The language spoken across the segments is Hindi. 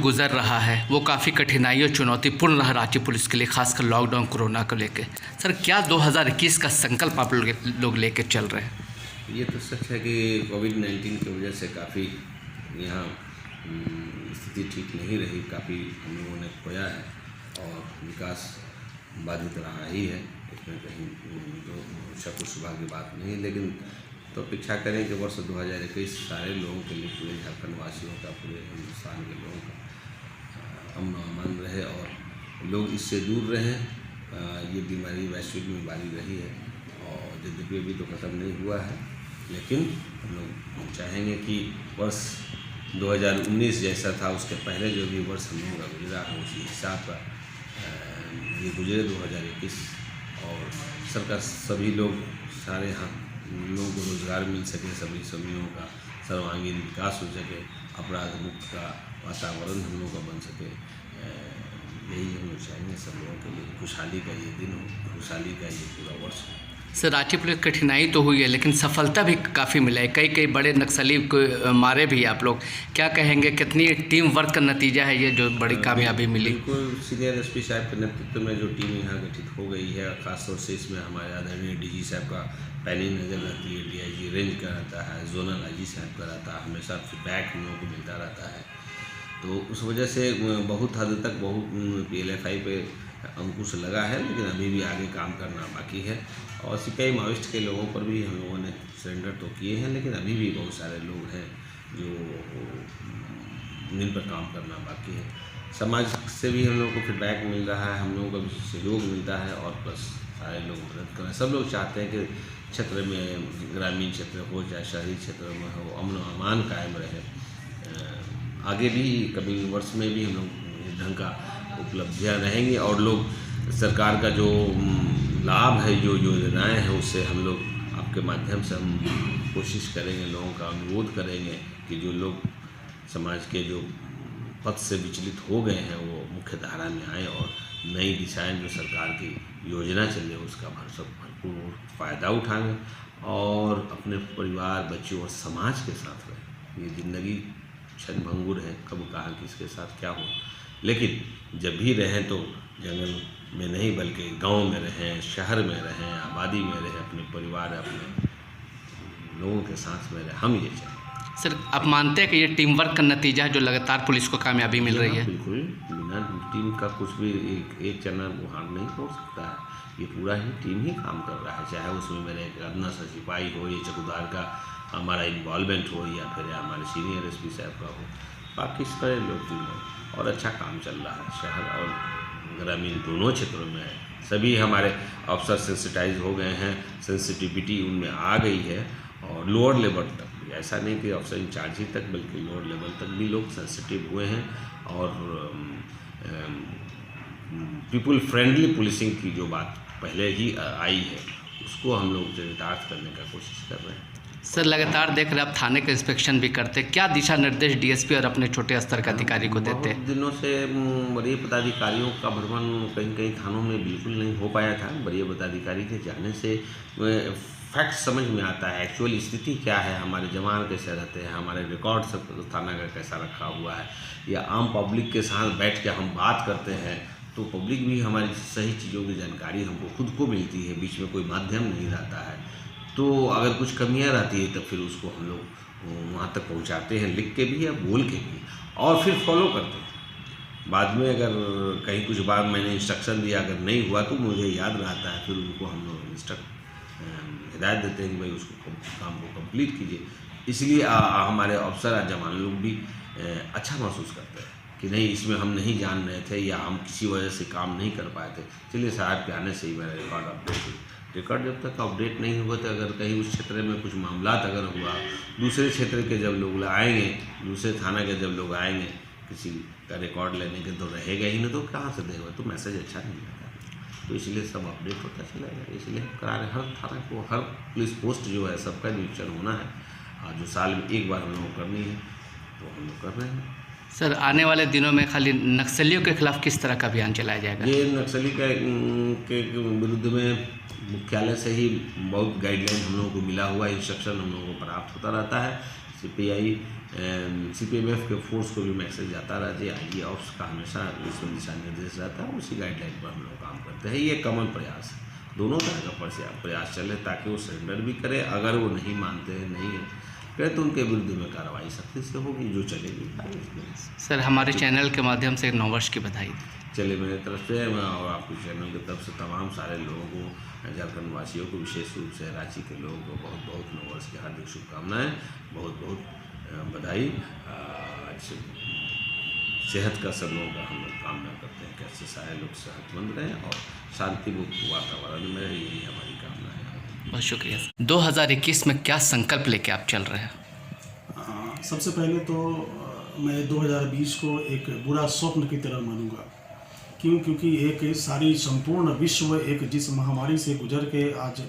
गुजर रहा है वो काफ़ी कठिनाई और चुनौतीपूर्ण रहा राज्य पुलिस के लिए, खासकर लॉकडाउन कोरोना को लेकर। सर, क्या 2021 का संकल्प आप लोग लेकर चल रहे हैं? ये तो सच है कि कोविड-19 की वजह से काफ़ी यहाँ स्थिति ठीक नहीं रही, काफ़ी हम लोगों ने खोया है और विकास बाधित रहा ही है। इसमें कहीं तो शक शुबा की बात नहीं है, लेकिन तो अपेक्षा करें कि वर्ष 2021 सारे लोगों के लिए, पूरे झारखंड वासियों का, पूरे हिंदुस्तान के लोगों का अमन अमान रहे और लोग इससे दूर रहें। ये बीमारी वैश्विक बीमारी रही है और यद्यपि अभी तो ख़त्म नहीं हुआ है, लेकिन हम लोग चाहेंगे कि वर्ष 2019 जैसा था उसके पहले जो भी वर्ष हम लोगों का गुजरा है उसी हिसाब का ये गुजरे 2021 और सरकार सभी लोग सारे यहाँ लोगों को रोज़गार मिल सके, सभी लोगों का सर्वांगीण विकास हो सके, अपराध मुक्त का वातावरण हम लोगों का बन सके। यही हम लोग चाहेंगे सब लोगों के लिए खुशहाली का ये दिन हो, खुशहाली का ये पूरा वर्ष हो। सर, राज्य पुलिस कठिनाई तो हुई है लेकिन सफलता भी काफ़ी मिला है, कई बड़े नक्सली को मारे भी आप लोग। क्या कहेंगे, कितनी टीम वर्क का नतीजा है ये जो बड़ी कामयाबी मिली? बिल्कुल, सीनियर एसपी साहब के नेतृत्व में जो टीम यहाँ गठित हो गई है, खासतौर से इसमें हमारे आदरणीय डीजी साहब का पहली नज़र रहती है, डीआईजी रेंज का रहता है, जोनल आईजी साहब का रहता है, हमेशा फीडबैक हम लोगों को मिलता रहता है। तो उस वजह से बहुत हद तक PLFI पे अंकुश लगा है, लेकिन अभी भी आगे काम करना बाकी है और सिपाही माओइस्ट के लोगों पर भी हम लोगों ने सरेंडर तो किए हैं, लेकिन अभी भी बहुत सारे लोग हैं जो जिन पर काम करना बाकी है। समाज से भी हम लोगों को फीडबैक मिल रहा है, हम लोगों का भी सहयोग मिलता है और प्लस सारे लोग मदद करें। सब लोग चाहते हैं कि क्षेत्र में, ग्रामीण क्षेत्र हो चाहे शहरी क्षेत्र में हो, अमन अमान कायम रहे। आगे भी कभी वर्ष में भी हम लोग इस ढंग का उपलब्धियाँ रहेंगी और लोग सरकार का जो लाभ है, जो योजनाएं हैं, उससे हम लोग आपके माध्यम से हम कोशिश करेंगे, लोगों का अनुरोध करेंगे कि जो लोग समाज के जो पथ से विचलित हो गए हैं वो मुख्य धारा में आए और नई दिशाएं जो सरकार की योजना चल रही है उसका भरपूर फ़ायदा उठाएं और अपने परिवार, बच्चों और समाज के साथ रहें। ये ज़िंदगी क्षणभंगुर है, कब कहाँ किसके साथ क्या हो, लेकिन जब भी रहें तो जंगल में नहीं बल्कि गांव में रहें, शहर में रहें, आबादी में रहें, अपने परिवार, अपने लोगों के साथ में रहें। हम ये चाहें। सर, आप मानते हैं कि ये टीम वर्क का नतीजा है जो लगातार पुलिस को कामयाबी मिल रही है? बिल्कुल, बिना टीम का कुछ भी एक चना वहाँ नहीं हो सकता है। ये पूरा ही टीम ही काम कर रहा है, चाहे उसमें मेरे एक अदना सा सिपाही हो, ये चौकीदार का हमारा इन्वॉल्वमेंट हो या फिर हमारे सीनियर एसपी साहब का हो, बाकी सारे लोग और अच्छा काम चल रहा है। शहर और ग्रामीण दोनों क्षेत्रों में है। सभी हमारे अफसर सेंसिटाइज हो गए हैं, सेंसिटिविटी उनमें आ गई है और लोअर लेवल तक, ऐसा नहीं कि अफसर इंचार्ज ही तक बल्कि लोअर लेवल तक भी लोग सेंसिटिव हुए हैं और पीपल फ्रेंडली पुलिसिंग की जो बात पहले ही आई है उसको हम लोग चरितार्थ करने का कोशिश कर रहे हैं। सर, लगातार देख रहे हैं आप थाने का इंस्पेक्शन भी करते हैं, क्या दिशा निर्देश डीएसपी और अपने छोटे स्तर के अधिकारी को देते हैं? दिनों से वरीय पदाधिकारियों का भ्रमण कहीं थानों में बिल्कुल नहीं हो पाया था। वरीय पदाधिकारी के जाने से फैक्ट समझ में आता है, एक्चुअल स्थिति क्या है, हमारे जवान कैसे रहते हैं, हमारे रिकॉर्ड सब थाना का कैसा रखा हुआ है, या आम पब्लिक के साथ बैठ के हम बात करते हैं तो पब्लिक भी हमारी सही चीज़ों की जानकारी हमको खुद को मिलती है, बीच में कोई माध्यम नहीं रहता है। तो अगर कुछ कमियां रहती है तब फिर उसको हम लोग वहाँ तक पहुँचाते हैं, लिख के भी या बोल के भी, और फिर फॉलो करते हैं। बाद में अगर कहीं कुछ बात मैंने इंस्ट्रक्शन दिया अगर नहीं हुआ तो मुझे याद रहता है, फिर उनको हम लोग हिदायत देते हैं कि भाई उसको काम को कंप्लीट कीजिए। इसलिए हमारे अफसर जवान लोग भी अच्छा महसूस करते हैं कि नहीं, इसमें हम नहीं जान रहे थे या हम किसी वजह से काम नहीं कर पाए थे, चलिए साहब के आने से ही मेरा रिकॉर्ड अपडेट हुई। रिकॉर्ड जब तक अपडेट नहीं हुआ तो अगर कहीं उस क्षेत्र में कुछ मामला अगर हुआ, दूसरे क्षेत्र के जब लोग आएंगे, दूसरे थाना के जब लोग आएंगे किसी का रिकॉर्ड लेने के तो रहेगा ही नहीं, तो कहाँ से देगा, तो मैसेज अच्छा नहीं आता। तो इसलिए सब अपडेट होता चलेगा, इसलिए हम करा रहे। हर थाना को, हर पुलिस पोस्ट जो है सबका निरीक्षण होना है और जो साल में एक बार हम लोग को करनी है तो हम लोग कर रहे हैं। सर, आने वाले दिनों में खाली नक्सलियों के खिलाफ किस तरह का अभियान चलाया जाएगा? ये नक्सली के विरुद्ध में मुख्यालय से ही बहुत गाइडलाइन हम लोगों को मिला हुआ, इंस्ट्रक्शन हम लोगों को प्राप्त होता रहता है। CPI CPMF के फोर्स को भी मैसेज जाता रहा जी आईजी ऑप्स का हमेशा इसमें दिशा निर्देश रहता है, उसी गाइडलाइन पर हम लोग काम करते हैं। ये कॉमन प्रयास है, दोनों तरह का प्रयास चले ताकि वो सरेंडर भी करे, अगर वो नहीं मानते हैं नहीं करे तो उनके विरुद्ध में कार्रवाई सख्ती से होगी, जो चलेगी। सर हमारे चैनल के माध्यम से नववर्ष की बधाई। चले मेरे तरफ से और आपके चैनल की तरफ से तमाम सारे लोगों को, झारखंड वासियों को, विशेष रूप से रांची के लोगों को बहुत बहुत नववर्ष की हार्दिक शुभकामनाएं, बहुत बहुत बधाई। सेहत का सब लोगों का हम लोग कामना करते हैं, कैसे सारे लोग सेहतमंद रहें और शांतिपूर्ण वातावरण में रहें, यही हमारी कामना है। बहुत शुक्रिया। 2021 में क्या संकल्प लेके आप चल रहे हैं? सबसे पहले तो मैं 2020 को एक बुरा स्वप्न की तरह मानूंगा। क्योंकि एक सारी संपूर्ण विश्व एक जिस महामारी से गुजर के आज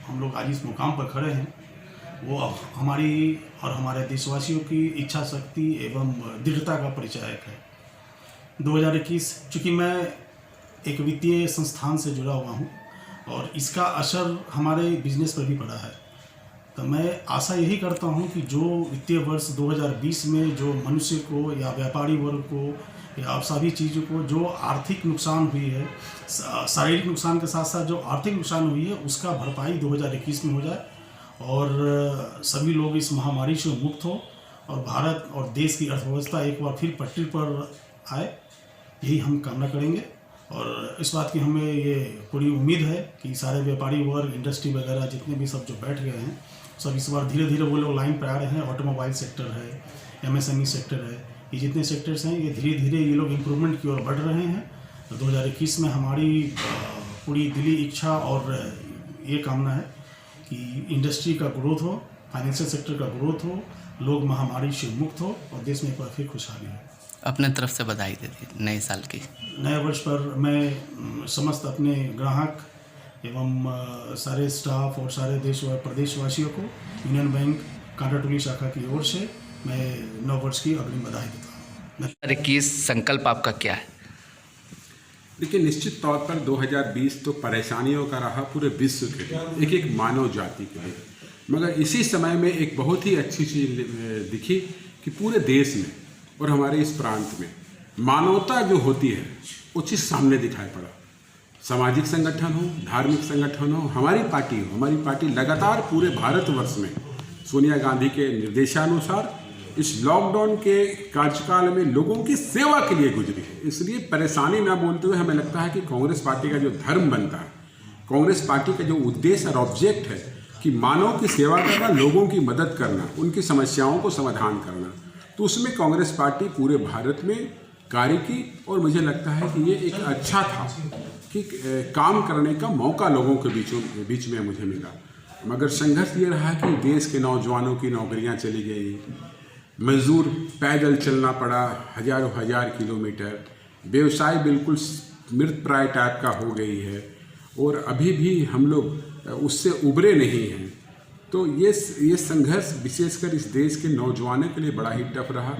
हम लोग आज इस मुकाम पर खड़े हैं, वो हमारी और हमारे देशवासियों की इच्छा शक्ति एवं दृढ़ता का परिचायक है। 2021 चूँकि मैं एक वित्तीय संस्थान से जुड़ा हुआ हूँ और इसका असर हमारे बिजनेस पर भी पड़ा है, तो मैं आशा यही करता हूँ कि जो वित्तीय वर्ष 2020 में जो मनुष्य को या व्यापारी वर्ग को या सभी चीज़ों को जो आर्थिक नुकसान हुई है, शारीरिक नुकसान के साथ साथ जो आर्थिक नुकसान हुई है, उसका भरपाई 2021 में हो जाए और सभी लोग इस महामारी से मुक्त हो और भारत और देश की अर्थव्यवस्था एक बार फिर पटरी पर आए, यही हम कामना करेंगे। और इस बात की हमें ये पूरी उम्मीद है कि सारे व्यापारी वर्ग, इंडस्ट्री वगैरह जितने भी सब जो बैठ गए हैं, सब इस बार धीरे धीरे वो लोग लाइन पर आ रहे हैं। ऑटोमोबाइल सेक्टर है, MSME सेक्टर है, ये जितने सेक्टर्स हैं ये धीरे धीरे ये लोग इम्प्रूवमेंट की ओर बढ़ रहे हैं। 2021 में हमारी पूरी दिली इच्छा और ये कामना है कि इंडस्ट्री का ग्रोथ हो, फाइनेंशियल सेक्टर का ग्रोथ हो, लोग महामारी से मुक्त हो और देश में एक बार फिर खुशहाली हो। अपने तरफ से बधाई दे दी नए साल की। नए वर्ष पर मैं समस्त अपने ग्राहक एवं सारे स्टाफ और सारे देश व प्रदेशवासियों को यूनियन बैंक कांटाटोली शाखा की ओर से मैं नव वर्ष की अग्रिम बधाई देता हूँ। 2021 संकल्प आपका क्या है? देखिए, निश्चित तौर पर 2020 तो परेशानियों का रहा पूरे विश्व के लिए, एक एक मानव जाति के लिए, मगर इसी समय में एक बहुत ही अच्छी चीज़ दिखी कि पूरे देश में और हमारे इस प्रांत में मानवता जो होती है वो चीज़ सामने दिखाई पड़ा। सामाजिक संगठन हो, धार्मिक संगठन हो, हमारी पार्टी लगातार पूरे भारतवर्ष में सोनिया गांधी के निर्देशानुसार इस लॉकडाउन के कार्यकाल में लोगों की सेवा के लिए गुजरी है। इसलिए परेशानी ना बोलते हुए हमें लगता है कि कांग्रेस पार्टी का जो धर्म बनता है, कांग्रेस पार्टी का जो उद्देश्य और ऑब्जेक्ट है कि मानव की सेवा करना, लोगों की मदद करना, उनकी समस्याओं को समाधान करना, तो उसमें कांग्रेस पार्टी पूरे भारत में कार्य की और मुझे लगता है कि ये एक अच्छा था कि काम करने का मौका लोगों के बीच में मुझे मिला। मगर संघर्ष ये रहा कि देश के नौजवानों की नौकरियां चली गई, मजदूर पैदल चलना पड़ा हजारों हजार किलोमीटर, व्यवसाय बिल्कुल मृत प्राय टाइप का हो गई है और अभी भी हम लोग उससे उभरे नहीं हैं। तो ये संघर्ष विशेषकर इस देश के नौजवानों के लिए बड़ा ही टफ रहा।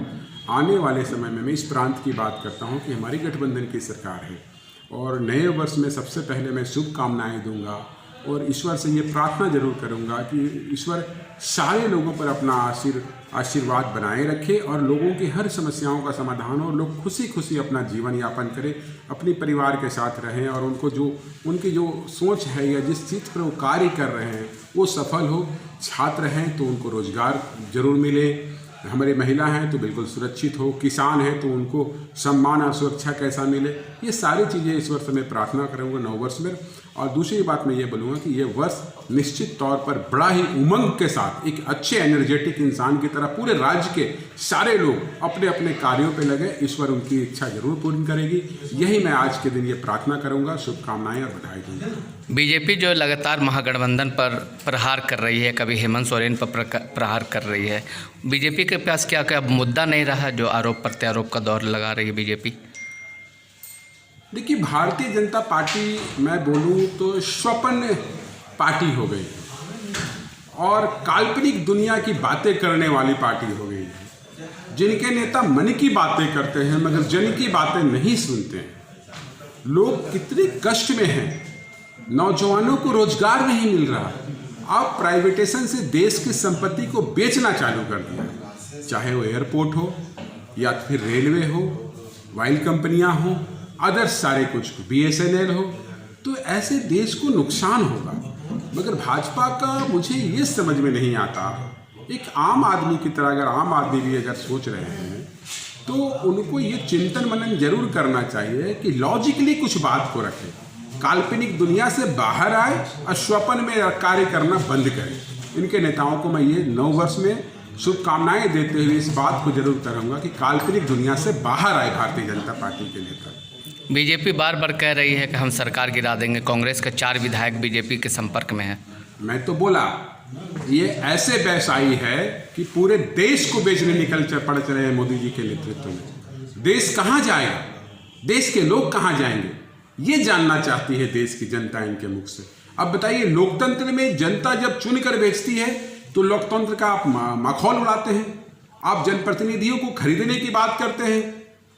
आने वाले समय में मैं इस प्रांत की बात करता हूँ कि हमारी गठबंधन की सरकार है और नए वर्ष में सबसे पहले मैं शुभकामनाएं दूंगा और ईश्वर से ये प्रार्थना जरूर करूंगा कि ईश्वर सारे लोगों पर अपना आशीर्वाद बनाए रखे और लोगों की हर समस्याओं का समाधान हो, लोग खुशी खुशी अपना जीवन यापन करें, अपने परिवार के साथ रहें और उनकी जो सोच है या जिस चीज़ पर वो कार्य कर रहे हैं वो सफल हो। छात्र हैं तो उनको रोजगार जरूर मिले, हमारी महिला हैं तो बिल्कुल सुरक्षित हो, किसान हैं तो उनको सम्मान और सुरक्षा कैसा मिले, ये सारी चीज़ें इस वर्ष मैं प्रार्थना करूँगा नव वर्ष में। और दूसरी बात मैं ये बोलूँगा कि ये वर्ष निश्चित तौर पर बड़ा ही उमंग के साथ एक अच्छे एनर्जेटिक इंसान की तरह पूरे राज्य के सारे लोग अपने अपने कार्यों पे लगे, ईश्वर उनकी इच्छा जरूर पूर्ण करेगी, यही मैं आज के दिन ये प्रार्थना करूँगा, शुभकामनाएं और बधाई दूँगा। बीजेपी जो लगातार महागठबंधन पर प्रहार कर रही है, कभी हेमंत सोरेन पर प्रहार कर रही है, बीजेपी के पास क्या क्या मुद्दा नहीं रहा जो आरोप प्रत्यारोप का दौर लगा रही है बीजेपी? देखिए, भारतीय जनता पार्टी मैं बोलूँ तो स्वप्न पार्टी हो गई और काल्पनिक दुनिया की बातें करने वाली पार्टी हो गई है, जिनके नेता मन की बातें करते हैं मगर जन की बातें नहीं सुनते हैं। लोग कितने कष्ट में हैं, नौजवानों को रोजगार नहीं मिल रहा, अब प्राइवेटेशन से देश की संपत्ति को बेचना चालू कर दिया। चाहे वो एयरपोर्ट हो या फिर रेलवे हो, ऑयल कंपनियां हो, अदर्स सारे कुछ, BSNL हो, तो ऐसे देश को नुकसान होगा। मगर भाजपा का मुझे ये समझ में नहीं आता, एक आम आदमी की तरह अगर आम आदमी भी अगर सोच रहे हैं तो उनको ये चिंतन मनन जरूर करना चाहिए कि लॉजिकली कुछ बात को रखें, काल्पनिक दुनिया से बाहर आए और स्वप्न में कार्य करना बंद करें। इनके नेताओं को मैं ये 9 वर्ष में शुभकामनाएं देते हुए इस बात को जरूर करूँगा कि काल्पनिक दुनिया से बाहर आए भारतीय जनता पार्टी के नेता। बीजेपी बार बार कह रही है कि हम सरकार गिरा देंगे, कांग्रेस के 4 विधायक बीजेपी के संपर्क में हैं। मैं तो बोला ये ऐसे व्यवसायी है कि पूरे देश को बेचने निकल पड़ रहे हैं मोदी जी के नेतृत्व में। देश कहाँ जाएगा, देश के लोग कहाँ जाएंगे, ये जानना चाहती है देश की जनता इनके मुख से। अब बताइए, लोकतंत्र में जनता जब चुनकर बेचती है तो लोकतंत्र का आप मखौल उड़ाते हैं, आप जनप्रतिनिधियों को खरीदने की बात करते हैं,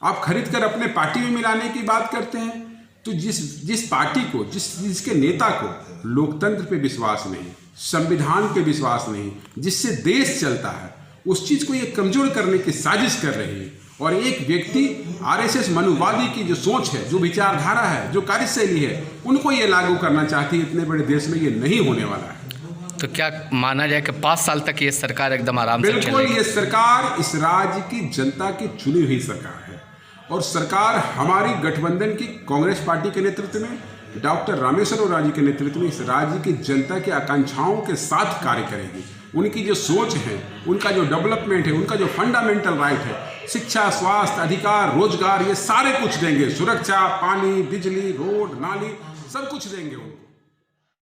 आप खरीद कर अपने पार्टी में मिलाने की बात करते हैं। तो जिस पार्टी को, जिसके नेता को लोकतंत्र पे विश्वास नहीं, संविधान पे विश्वास नहीं, जिससे देश चलता है, उस चीज को ये कमजोर करने की साजिश कर रही है। और एक व्यक्ति RSS मनुवादी की जो सोच है, जो विचारधारा है, जो कार्यशैली है, उनको ये लागू करना चाहती है। इतने बड़े देश में ये नहीं होने वाला है। तो क्या माना जाए कि 5 साल तक ये सरकार एकदम आराम से चलेगी? बिल्कुल, ये सरकार इस राज्य की जनता की चुनी हुई सरकार है और सरकार हमारी गठबंधन की कांग्रेस पार्टी के नेतृत्व में, डॉक्टर रामेश्वर ओरांव जी के नेतृत्व में इस राज्य की जनता की आकांक्षाओं के साथ कार्य करेगी। उनकी जो सोच है, उनका जो डेवलपमेंट है, उनका जो फंडामेंटल राइट है, शिक्षा, स्वास्थ्य, अधिकार, रोजगार, ये सारे कुछ देंगे। सुरक्षा, पानी, बिजली, रोड, नाली, सब कुछ देंगे उनको।